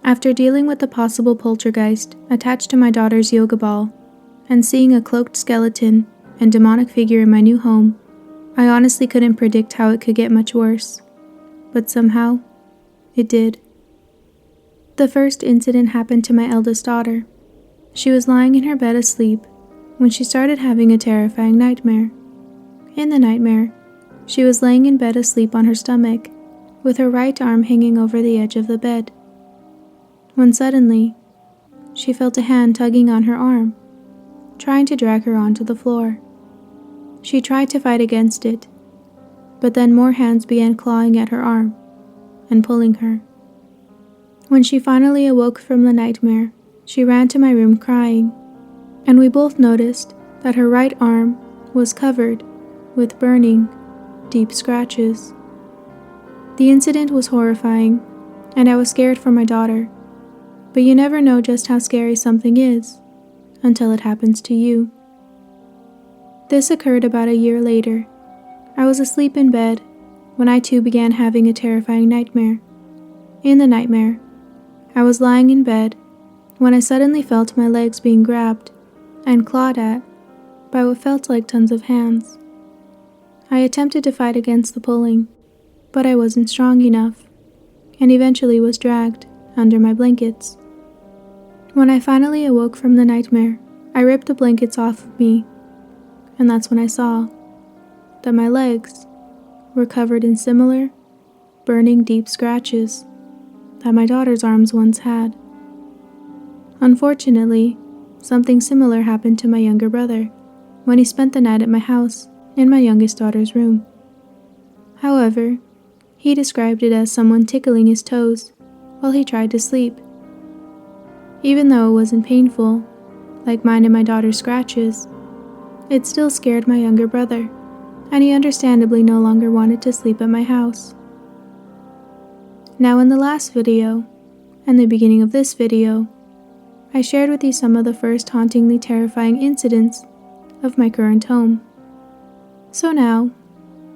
After dealing with the possible poltergeist attached to my daughter's yoga ball, and seeing a cloaked skeleton and demonic figure in my new home, I honestly couldn't predict how it could get much worse. But somehow, it did. The first incident happened to my eldest daughter. She was lying in her bed asleep when she started having a terrifying nightmare. In the nightmare, she was laying in bed asleep on her stomach, with her right arm hanging over the edge of the bed. When suddenly, she felt a hand tugging on her arm, trying to drag her onto the floor. She tried to fight against it, but then more hands began clawing at her arm and pulling her. When she finally awoke from the nightmare, she ran to my room crying, and we both noticed that her right arm was covered with burning, deep scratches. The incident was horrifying, and I was scared for my daughter, but you never know just how scary something is until it happens to you. This occurred about a year later. I was asleep in bed when I too began having a terrifying nightmare. In the nightmare, I was lying in bed when I suddenly felt my legs being grabbed and clawed at by what felt like tons of hands. I attempted to fight against the pulling, but I wasn't strong enough, and eventually was dragged under my blankets. When I finally awoke from the nightmare, I ripped the blankets off of me, and that's when I saw that my legs were covered in similar, burning deep scratches that my daughter's arms once had. Unfortunately, something similar happened to my younger brother when he spent the night at my house in my youngest daughter's room. However, he described it as someone tickling his toes while he tried to sleep. Even though it wasn't painful, like mine and my daughter's scratches, it still scared my younger brother, and he understandably no longer wanted to sleep at my house. Now, in the last video, and the beginning of this video, I shared with you some of the first hauntingly terrifying incidents of my current home. So now,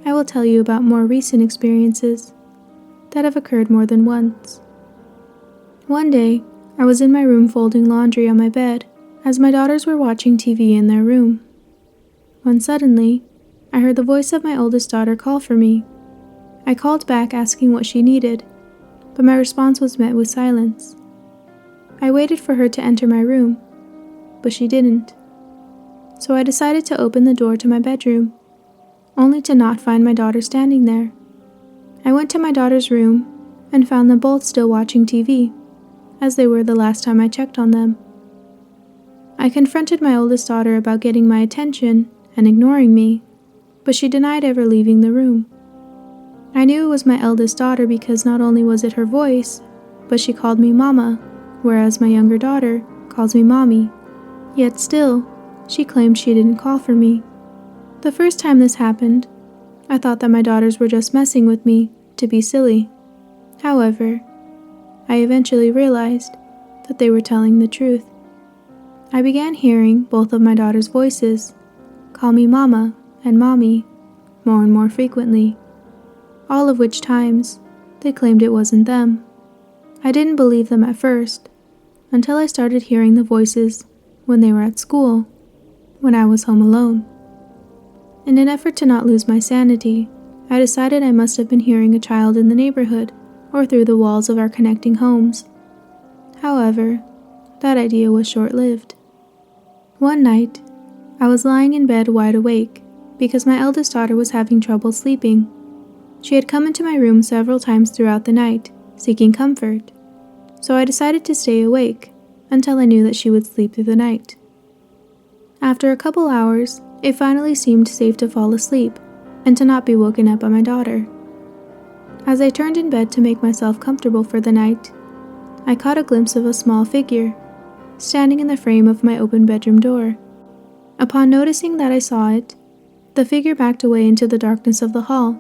I will tell you about more recent experiences that have occurred more than once. One day, I was in my room folding laundry on my bed as my daughters were watching TV in their room, when suddenly, I heard the voice of my oldest daughter call for me. I called back asking what she needed, but my response was met with silence. I waited for her to enter my room, but she didn't. So I decided to open the door to my bedroom, only to not find my daughter standing there. I went to my daughter's room and found them both still watching TV, as they were the last time I checked on them. I confronted my oldest daughter about getting my attention and ignoring me, but she denied ever leaving the room. I knew it was my eldest daughter because not only was it her voice, but she called me Mama, whereas my younger daughter calls me Mommy. Yet still, she claimed she didn't call for me. The first time this happened, I thought that my daughters were just messing with me to be silly. However, I eventually realized that they were telling the truth. I began hearing both of my daughters' voices call me Mama and Mommy more and more frequently, all of which times they claimed it wasn't them. I didn't believe them at first, until I started hearing the voices when they were at school, when I was home alone. In an effort to not lose my sanity, I decided I must have been hearing a child in the neighborhood or through the walls of our connecting homes. However, that idea was short-lived. One night, I was lying in bed wide awake because my eldest daughter was having trouble sleeping. She had come into my room several times throughout the night, seeking comfort, so I decided to stay awake until I knew that she would sleep through the night. After a couple hours, it finally seemed safe to fall asleep and to not be woken up by my daughter. As I turned in bed to make myself comfortable for the night, I caught a glimpse of a small figure standing in the frame of my open bedroom door. Upon noticing that I saw it, the figure backed away into the darkness of the hall.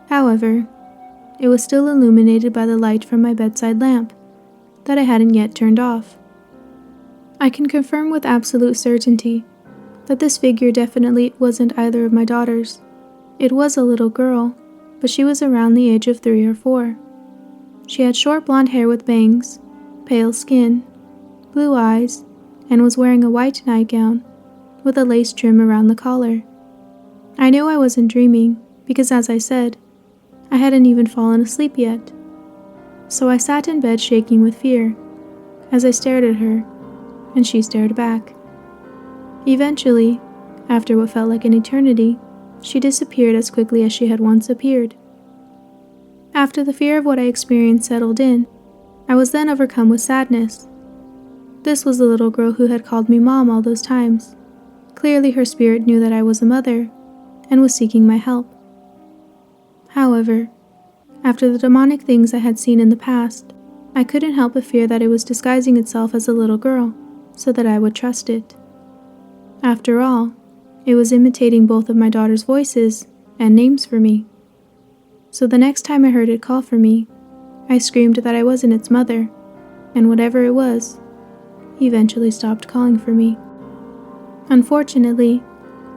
However, it was still illuminated by the light from my bedside lamp that I hadn't yet turned off. I can confirm with absolute certainty that this figure definitely wasn't either of my daughters. It was a little girl, but she was around the age of 3 or 4. She had short blonde hair with bangs pale skin, blue eyes, and was wearing a white nightgown with a lace trim around the collar. I knew I wasn't dreaming because, as I said, I hadn't even fallen asleep yet. So I sat in bed shaking with fear as I stared at her, and she stared back. Eventually, after what felt like an eternity, she disappeared as quickly as she had once appeared. After the fear of what I experienced settled in, I was then overcome with sadness. This was the little girl who had called me Mom all those times. Clearly her spirit knew that I was a mother and was seeking my help. However, after the demonic things I had seen in the past, I couldn't help but fear that it was disguising itself as a little girl so that I would trust it. After all, it was imitating both of my daughter's voices and names for me. So the next time I heard it call for me, I screamed that I wasn't its mother, and whatever it was, eventually stopped calling for me. Unfortunately,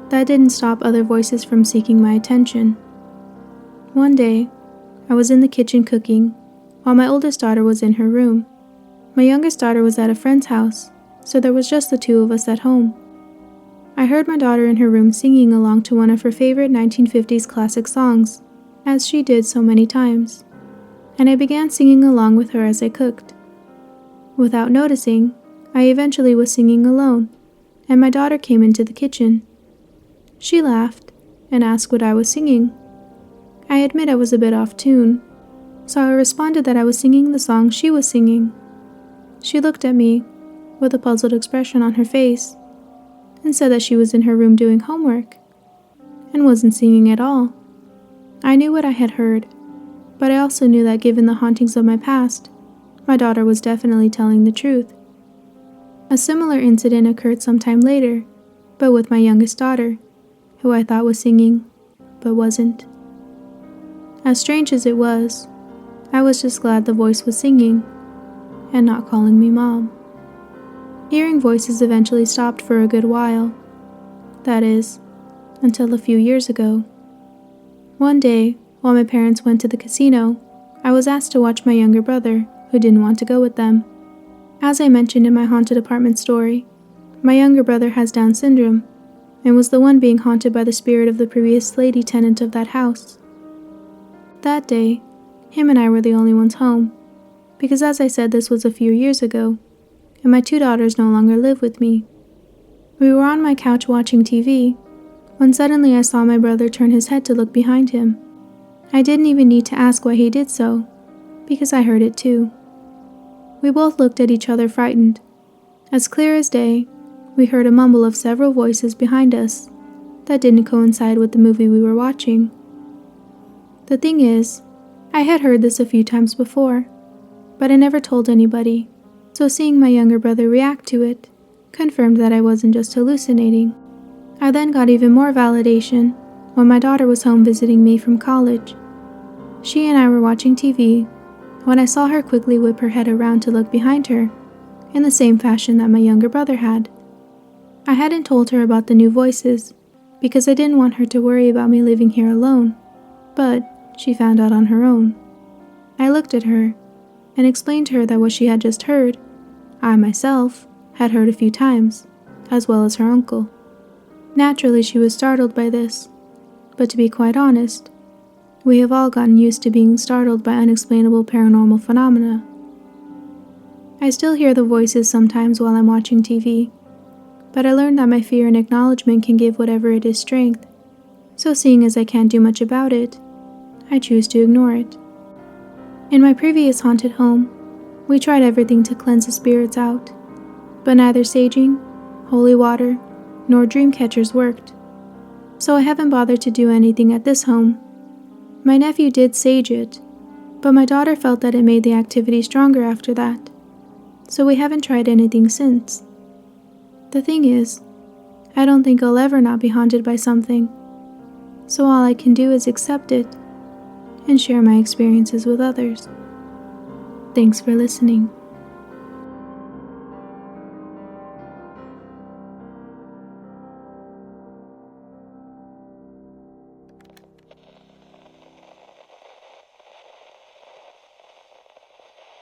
that didn't stop other voices from seeking my attention. One day, I was in the kitchen cooking, while my oldest daughter was in her room. My youngest daughter was at a friend's house, so there was just the two of us at home. I heard my daughter in her room singing along to one of her favorite 1950s classic songs, as she did so many times, and I began singing along with her as I cooked. Without noticing, I eventually was singing alone, and my daughter came into the kitchen. She laughed and asked what I was singing. I admit I was a bit off tune, so I responded that I was singing the song she was singing. She looked at me with a puzzled expression on her face and said that she was in her room doing homework and wasn't singing at all. I knew what I had heard, but I also knew that given the hauntings of my past, my daughter was definitely telling the truth. A similar incident occurred sometime later, but with my youngest daughter, who I thought was singing, but wasn't. As strange as it was, I was just glad the voice was singing and not calling me Mom. Hearing voices eventually stopped for a good while. That is, until a few years ago. One day, while my parents went to the casino, I was asked to watch my younger brother, who didn't want to go with them. As I mentioned in my haunted apartment story, my younger brother has Down syndrome and was the one being haunted by the spirit of the previous lady tenant of that house. That day, him and I were the only ones home, because as I said, this was a few years ago, and my two daughters no longer live with me. We were on my couch watching TV, when suddenly I saw my brother turn his head to look behind him. I didn't even need to ask why he did so, because I heard it too. We both looked at each other frightened. As clear as day, we heard a mumble of several voices behind us that didn't coincide with the movie we were watching. The thing is, I had heard this a few times before, but I never told anybody, so seeing my younger brother react to it confirmed that I wasn't just hallucinating. I then got even more validation when my daughter was home visiting me from college. She and I were watching TV when I saw her quickly whip her head around to look behind her, in the same fashion that my younger brother had. I hadn't told her about the new voices, because I didn't want her to worry about me living here alone, but she found out on her own. I looked at her and explained to her that what she had just heard, I myself had heard a few times, as well as her uncle. Naturally, she was startled by this, but to be quite honest, we have all gotten used to being startled by unexplainable paranormal phenomena. I still hear the voices sometimes while I'm watching TV, but I learned that my fear and acknowledgement can give whatever it is strength, so seeing as I can't do much about it, I choose to ignore it. In my previous haunted home, we tried everything to cleanse the spirits out, but neither saging, holy water, nor dream catchers worked, so I haven't bothered to do anything at this home. My nephew did sage it, but my daughter felt that it made the activity stronger after that, so we haven't tried anything since. The thing is, I don't think I'll ever not be haunted by something, so all I can do is accept it and share my experiences with others. Thanks for listening.